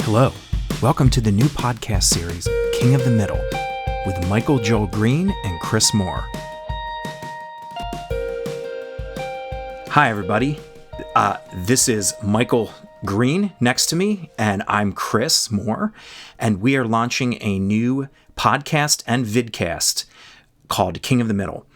Hello, welcome to the new podcast series, King of the Middle, with Michael Joel Green and Chris Moore. Hi, everybody. This is Michael Green next to me, and I'm Chris Moore, and we are launching a new podcast and vidcast called King of the Middle.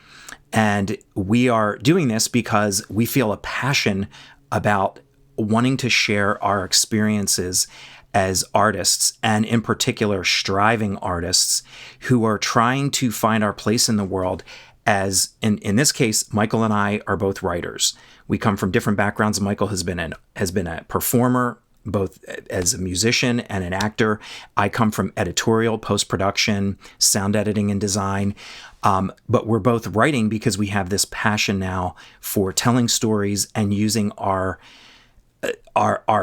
And we are doing this because we feel a passion about wanting to share our experiences as artists, and in particular, striving artists who are trying to find our place in the world. As in this case, Michael and I are both writers. We come from different backgrounds. Michael has been a performer, both as a musician and an actor. I come from editorial, post-production, sound editing, and design. But we're both writing because we have this passion now for telling stories and using our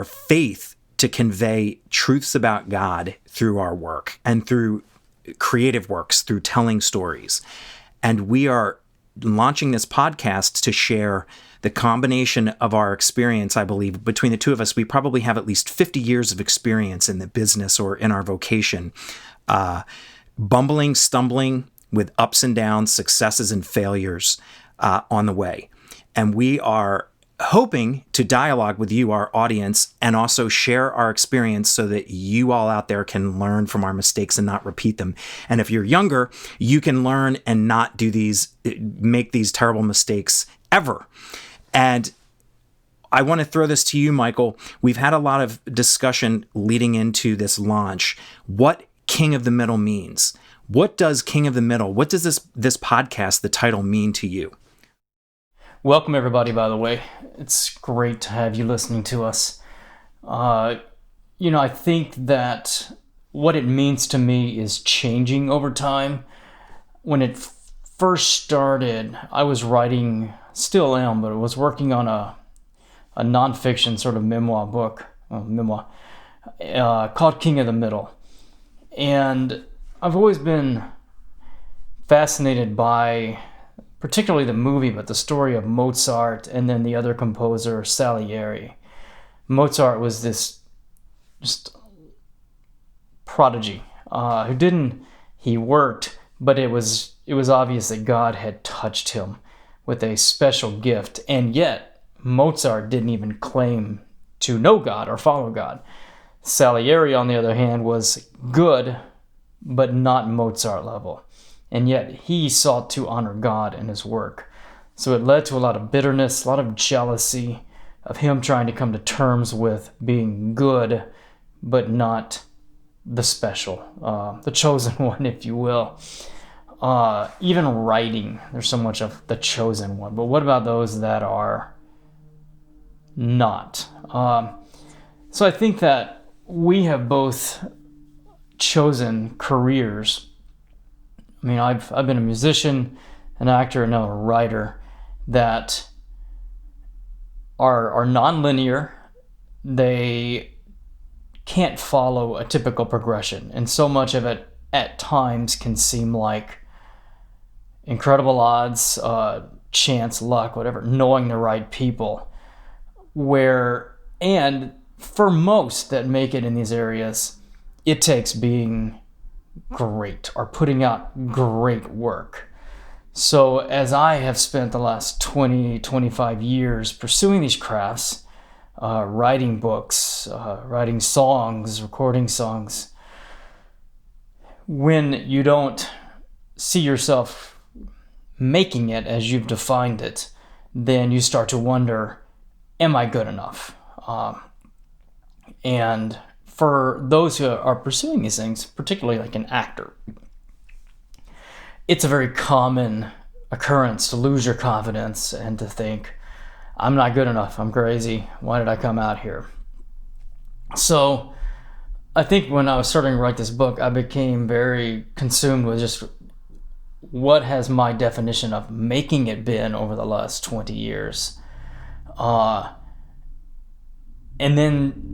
faith to convey truths about God through our work and through creative works, through telling stories. And we are launching this podcast to share the combination of our experience. I believe between the two of us, we probably have at least 50 years of experience in the business or in our vocation, bumbling, stumbling with ups and downs, successes and failures on the way. And we are hoping to dialogue with you, our audience, and also share our experience so that you all out there can learn from our mistakes and not repeat them. And if you're younger, you can learn and not make these terrible mistakes ever. And I want to throw this to you, Michael. We've had a lot of discussion leading into this launch. What King of the Middle means. What does King of the Middle, what does this podcast, the title, mean to you? Welcome, everybody, by the way. It's great to have you listening to us. I think that what it means to me is changing over time. When it first started, I was writing, still am, but I was working on a nonfiction sort of memoir book, called King of the Middle. And I've always been fascinated by particularly the movie, but the story of Mozart and then the other composer, Salieri. Mozart was this just prodigy he worked, but it was obvious that God had touched him with a special gift. And yet Mozart didn't even claim to know God or follow God. Salieri, on the other hand, was good, but not Mozart level. And yet he sought to honor God in his work. So it led to a lot of bitterness, a lot of jealousy of him trying to come to terms with being good, but not the special, the chosen one, if you will. Even writing, there's so much of the chosen one. But what about those that are not? So I think that we have both chosen careers. I mean, I've been a musician, an actor, and now a writer that are nonlinear. They can't follow a typical progression, and so much of it at times can seem like incredible odds, chance, luck, whatever, knowing the right people. And for most that make it in these areas, it takes being great or putting out great work. So as I have spent the last 25 years pursuing these crafts, writing books, writing songs, recording songs, when you don't see yourself making it as you've defined it, then you start to wonder, am I good enough? And for those who are pursuing these things, particularly like an actor, it's a very common occurrence to lose your confidence and to think, I'm not good enough, I'm crazy, why did I come out here? So I think when I was starting to write this book, I became very consumed with just what has my definition of making it been over the last 20 years. And then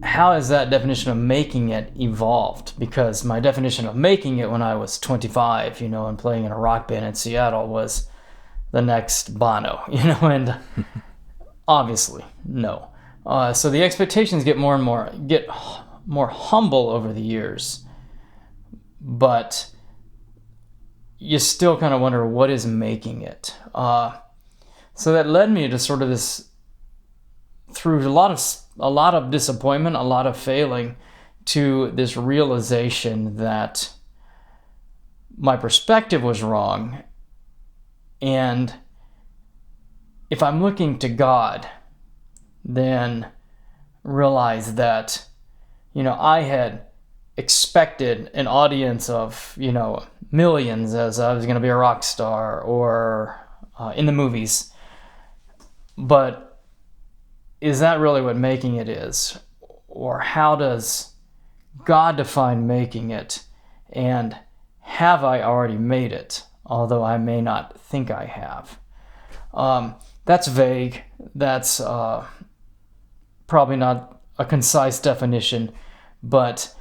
how has that definition of making it evolved? Because my definition of making it when I was 25, and playing in a rock band in Seattle was the next Bono, and obviously, no. So the expectations get more humble over the years, but you still kind of wonder what is making it. So that led me to sort of this, through a lot of disappointment, a lot of failing, to this realization that my perspective was wrong. And if I'm looking to God, then realize that, I had expected an audience of, millions, as I was going to be a rock star or in the movies. But is that really what making it is? Or how does God define making it? And have I already made it, although I may not think I have? That's vague. That's probably not a concise definition, but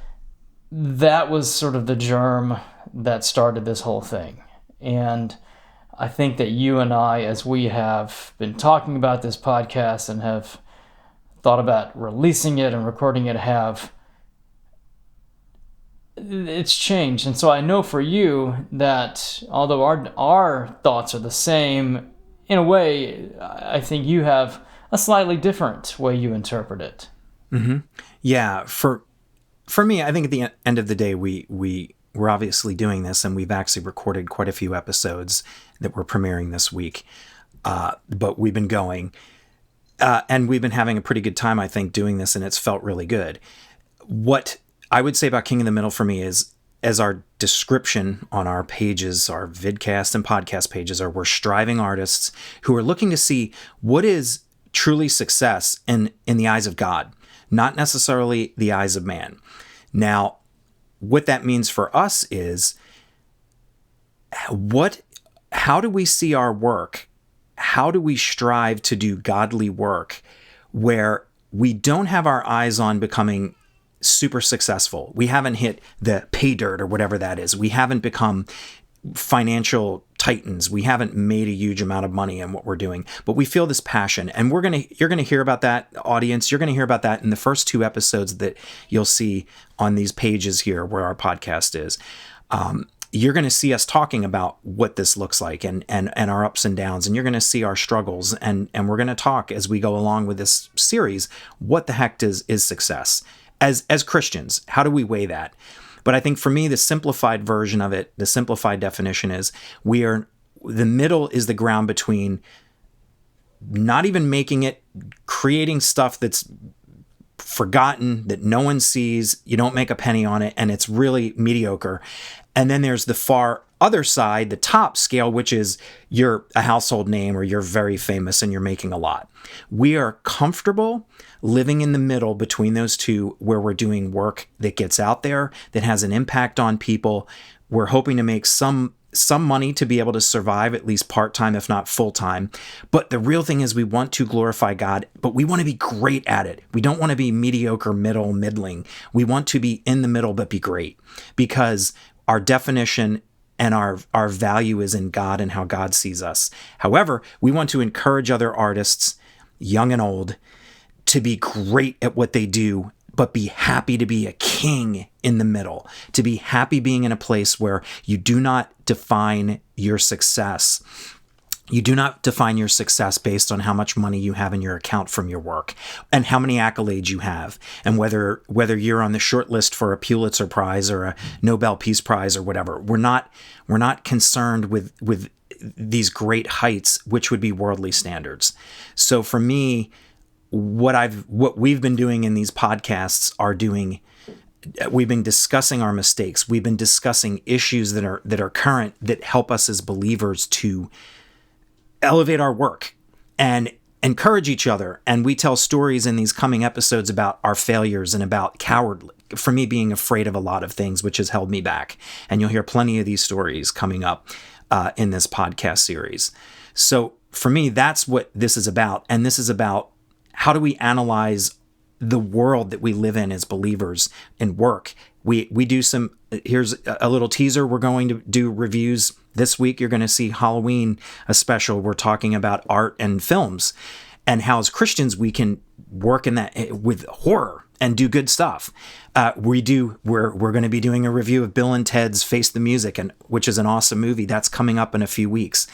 that was sort of the germ that started this whole thing. And I think that you and I, as we have been talking about this podcast and have thought about releasing it and recording it, it's changed. And so I know for you that although our thoughts are the same, in a way, I think you have a slightly different way you interpret it. Mm-hmm. Yeah. For me, I think at the end of the day, we're obviously doing this, and we've actually recorded quite a few episodes that we're premiering this week. But we've been going, and we've been having a pretty good time, I think, doing this, and it's felt really good. What I would say about King in the Middle for me is, as our description on our pages, our vidcast and podcast pages are, we're striving artists who are looking to see what is truly success in the eyes of God, not necessarily the eyes of man. Now, what that means for us is, how do we see our work? How do we strive to do godly work where we don't have our eyes on becoming super successful? We haven't hit the pay dirt or whatever that is. We haven't become financial titans. We haven't made a huge amount of money in what we're doing, but we feel this passion, and you're going to hear about that, audience. You're going to hear about that in the first 2 episodes that you'll see on these pages here where our podcast is. You're going to see us talking about what this looks like and our ups and downs, and you're going to see our struggles, and we're going to talk as we go along with this series. What the heck is success? As Christians, how do we weigh that? But I think for me, the simplified version of it, the simplified definition is, the middle is the ground between not even making it, creating stuff that's forgotten, that no one sees, you don't make a penny on it, and it's really mediocre. And then there's the far other side, the top scale, which is you're a household name or you're very famous and you're making a lot. We are comfortable living in the middle between those two, where we're doing work that gets out there, that has an impact on people. We're hoping to make some money to be able to survive, at least part-time, if not full-time. But the real thing is, we want to glorify God, but we want to be great at it. We don't want to be mediocre, middling. We want to be in the middle, but be great, because our definition and our value is in God and how God sees us. However, we want to encourage other artists, young and old, to be great at what they do, but be happy to be a king in the middle, to be happy being in a place where you do not define your success. You do not define your success based on how much money you have in your account from your work and how many accolades you have, and whether you're on the short list for a Pulitzer Prize or a Nobel Peace Prize or whatever. We're not concerned with these great heights, which would be worldly standards. So for me, what we've been doing in these podcasts we've been discussing our mistakes. We've been discussing issues that are current, that help us as believers to elevate our work and encourage each other. And we tell stories in these coming episodes about our failures and about for me, being afraid of a lot of things, which has held me back. And you'll hear plenty of these stories coming up in this podcast series. So for me, that's what this is about. And this is about, how do we analyze the world that we live in as believers in work? We do here's a little teaser. We're going to do reviews this week. You're going to see Halloween, a special. We're talking about art and films, and how as Christians we can work in that with horror and do good stuff. We're going to be doing a review of Bill and Ted's Face the Music, which is an awesome movie. That's coming up in a few weeks.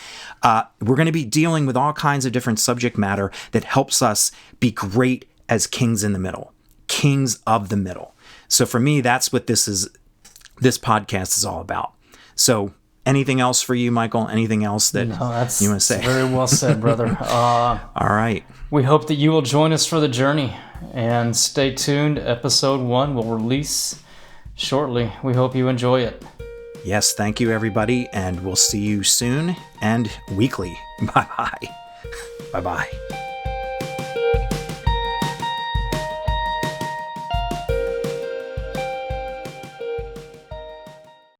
We're going to be dealing with all kinds of different subject matter that helps us be great as kings in the middle, kings of the middle. So for me, that's what this podcast is all about. So anything else for you, Michael? Anything else that you want to say? Very well said, brother. All right. We hope that you will join us for the journey, and stay tuned. Episode 1 will release shortly. We hope you enjoy it. Yes, thank you, everybody, and we'll see you soon and weekly. Bye-bye. Bye-bye.